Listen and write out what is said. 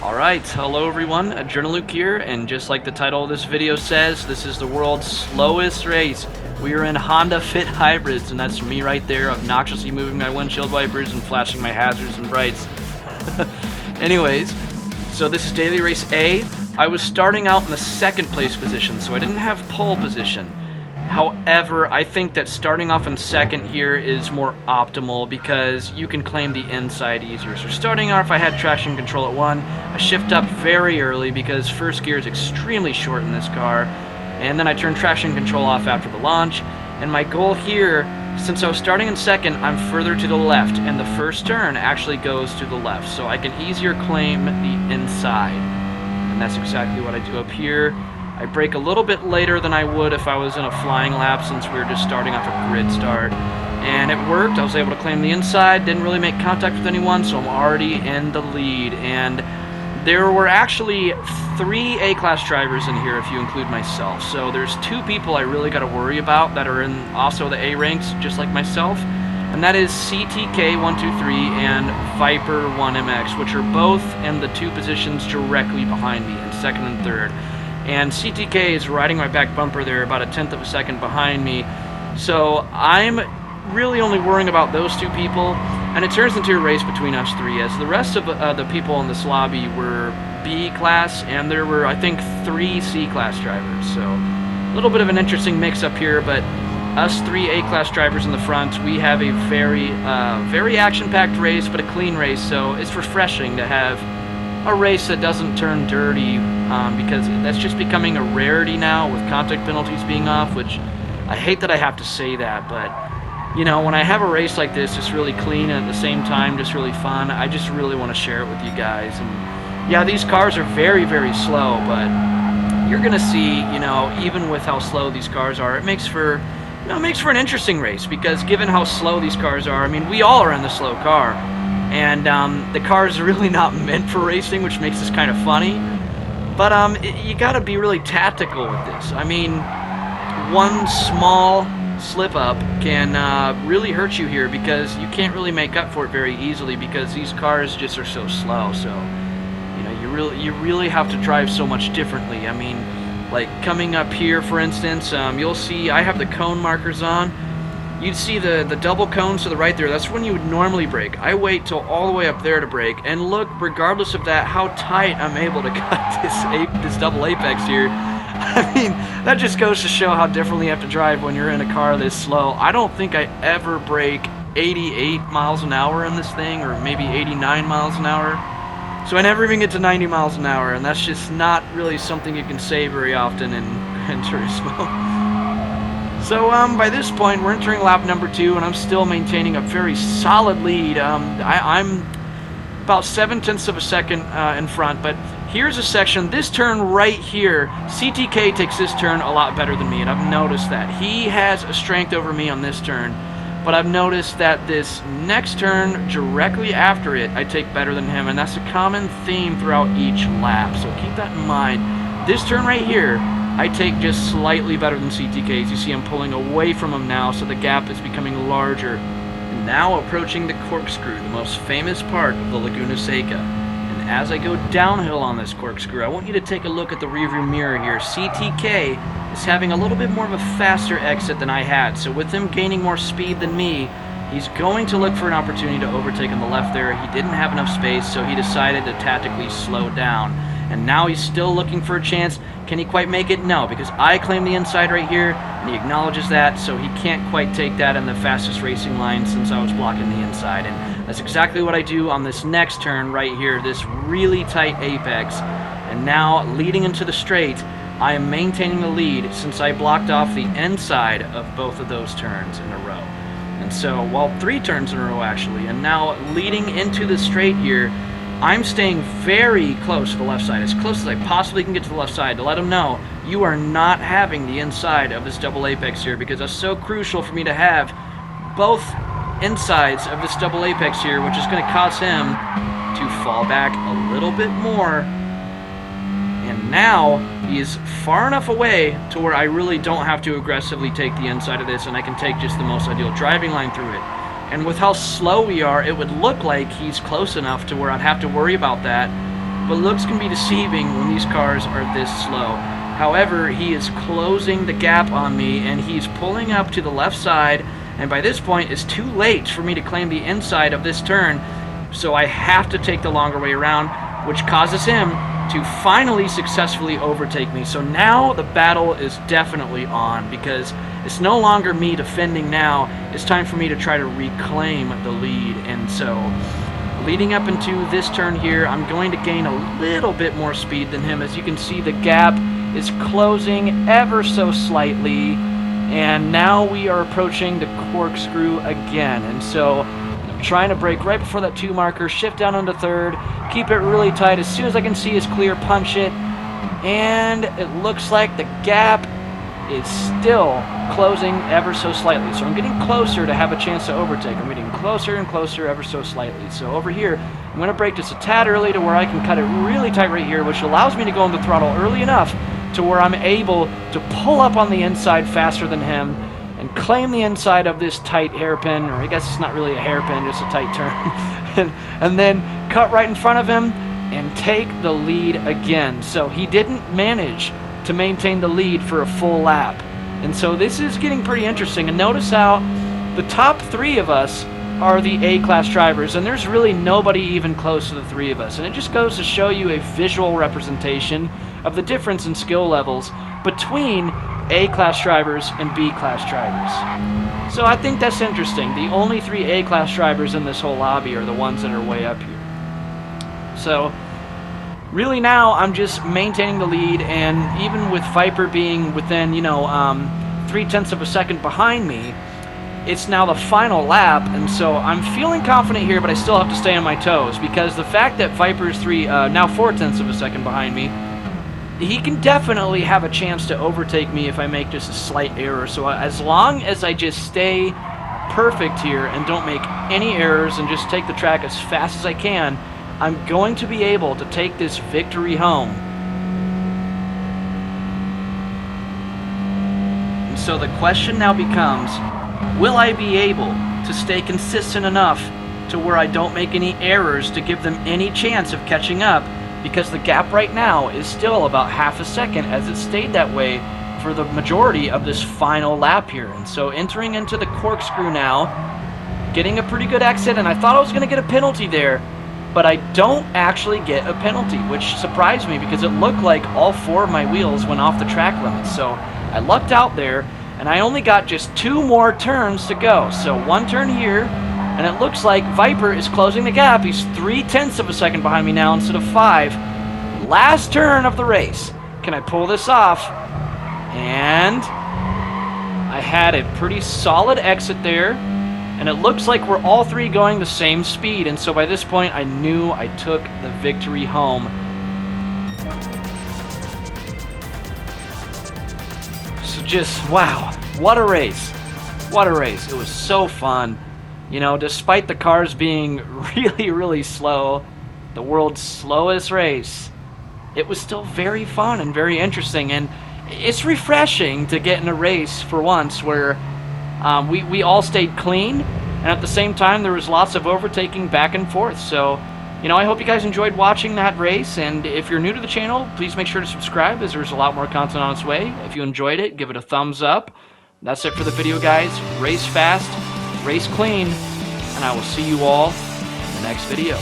Alright, hello everyone, Luke here, and just like the title of this video says, this is the world's slowest race. We are in Honda Fit Hybrids, and that's me right there, obnoxiously moving my windshield wipers and flashing my hazards and brights. Anyways, so this is Daily Race A. I was starting out in the second place position, so I didn't have pole position. However, I think that starting off in second here is more optimal because you can claim the inside easier. So starting off, I had traction control at 1. I shift up very early because first gear is extremely short in this car. And then I turn traction control off after the launch. And my goal here, since I was starting in second, I'm further to the left. And the first turn actually goes to the left. So I can easier claim the inside. And that's exactly what I do up here. I brake a little bit later than I would if I was in a flying lap since we were just starting off a grid start. And it worked. I was able to claim the inside, didn't really make contact with anyone, so I'm already in the lead. And there were actually 3 A-class drivers in here if you include myself. So there's 2 people I really got to worry about that are in also the A ranks, just like myself. And that is CTK123 and Viper1MX, which are both in the 2 positions directly behind me in second and third. And CTK is riding my back bumper there about a 1/10 of a second behind me. So I'm really only worrying about those 2 people, and it turns into a race between us 3, as the rest of the people in this lobby were B-class, and there were, I think, 3 C-class drivers. So a little bit of an interesting mix up here, but us 3 A-class drivers in the front, we have a very action-packed race, but a clean race, so it's refreshing to have a race that doesn't turn dirty, because that's just becoming a rarity now with contact penalties being off, which I hate that I have to say that, but you know, when I have a race like this, just really clean and at the same time just really fun, I just really want to share it with you guys. And yeah, these cars are very, very slow, but you're gonna see, you know, even with how slow these cars are, it makes for, you know, it makes for an interesting race, because given how slow these cars are, I mean, we all are in the slow car. And the car is really not meant for racing, which makes this kind of funny. But you got to be really tactical with this. I mean, one small slip up can really hurt you here, because you can't really make up for it very easily because these cars just are so slow. So, you know, you really have to drive so much differently. I mean, like coming up here, for instance, you'll see I have the cone markers on. You'd see the double cones to the right there. That's when you would normally brake. I wait till all the way up there to brake, and look, regardless of that, how tight I'm able to cut this double apex here. I mean, that just goes to show how differently you have to drive when you're in a car this slow. I don't think I ever brake 88 miles an hour in this thing, or maybe 89 miles an hour. So I never even get to 90 miles an hour, and that's just not really something you can say very often in Gran Turismo. So by this point, we're entering lap number 2, and I'm still maintaining a very solid lead. I'm about 7/10 of a second in front, but here's a section. This turn right here, CTK takes this turn a lot better than me, and I've noticed that. He has a strength over me on this turn, but I've noticed that this next turn directly after it, I take better than him, and that's a common theme throughout each lap, so keep that in mind. This turn right here, I take just slightly better than CTK. As you see, I'm pulling away from him now, so the gap is becoming larger. And now approaching the corkscrew, the most famous part of the Laguna Seca. And as I go downhill on this corkscrew, I want you to take a look at the rearview mirror here. CTK is having a little bit more of a faster exit than I had, so with him gaining more speed than me, he's going to look for an opportunity to overtake on the left there. He didn't have enough space, so he decided to tactically slow down. And now he's still looking for a chance. Can he quite make it? No, because I claim the inside right here, and he acknowledges that, so he can't quite take that in the fastest racing line since I was blocking the inside. And that's exactly what I do on this next turn right here, this really tight apex. And now, leading into the straight, I am maintaining the lead since I blocked off the inside of both of those turns in a row. And so, well, 3 turns in a row actually, and now leading into the straight here, I'm staying very close to the left side, as close as I possibly can get to the left side, to let him know you are not having the inside of this double apex here, because that's so crucial for me to have both insides of this double apex here, which is going to cause him to fall back a little bit more. And now he is far enough away to where I really don't have to aggressively take the inside of this, and I can take just the most ideal driving line through it. And with how slow we are, it would look like he's close enough to where I'd have to worry about that. but looks can be deceiving when these cars are this slow. However, he is closing the gap on me, and he's pulling up to the left side, and by this point it's too late for me to claim the inside of this turn, so I have to take the longer way around, which causes him to finally successfully overtake me. So now the battle is definitely on, because it's no longer me defending now. It's time for me to try to reclaim the lead. And so leading up into this turn here, I'm going to gain a little bit more speed than him. As you can see, the gap is closing ever so slightly, and now we are approaching the corkscrew again. And so trying to brake right before that 2 marker, shift down into 3rd, keep it really tight. As soon as I can see is clear, punch it, and it looks like the gap is still closing ever so slightly. So I'm getting closer to have a chance to overtake. I'm getting closer and closer ever so slightly. So over here, I'm going to brake just a tad early to where I can cut it really tight right here, which allows me to go on the throttle early enough to where I'm able to pull up on the inside faster than him and claim the inside of this tight hairpin, or I guess it's not really a hairpin, just a tight turn, and then cut right in front of him and take the lead again. So he didn't manage to maintain the lead for a full lap. And so this is getting pretty interesting. And notice how the top 3 of us are the A-class drivers, and there's really nobody even close to the 3 of us. And it just goes to show you a visual representation of the difference in skill levels between A-class drivers and B-class drivers. So I think that's interesting. The only 3 A-class drivers in this whole lobby are the ones that are way up here. So really now I'm just maintaining the lead, and even with Viper being within, 0.3 of a second behind me, it's now the final lap, and so I'm feeling confident here, but I still have to stay on my toes, because the fact that Viper's now 0.4 of a second behind me, he can definitely have a chance to overtake me if I make just a slight error. So as long as I just stay perfect here and don't make any errors and just take the track as fast as I can, I'm going to be able to take this victory home. And so the question now becomes, will I be able to stay consistent enough to where I don't make any errors to give them any chance of catching up? Because the gap right now is still about half a second, as it stayed that way for the majority of this final lap here. And so entering into the corkscrew now, getting a pretty good exit, and I thought I was going to get a penalty there, but I don't actually get a penalty, which surprised me because it looked like all 4 of my wheels went off the track limit. So I lucked out there, and I only got just 2 more turns to go. So 1 turn here, and it looks like Viper is closing the gap. He's 0.3 of a second behind me now instead of 5. Last turn of the race. Can I pull this off? And I had a pretty solid exit there, and it looks like we're all 3 going the same speed, and so by this point I knew I took the victory home. So just, wow, what a race. What a race. It was so fun. Despite the cars being really, really slow, the world's slowest race, it was still very fun and very interesting, and it's refreshing to get in a race for once where we all stayed clean, and at the same time there was lots of overtaking back and forth. So, I hope you guys enjoyed watching that race, and if you're new to the channel, please make sure to subscribe, as there's a lot more content on its way. If you enjoyed it, give it a thumbs up. That's it for the video, guys. Race fast, race clean, and I will see you all in the next video.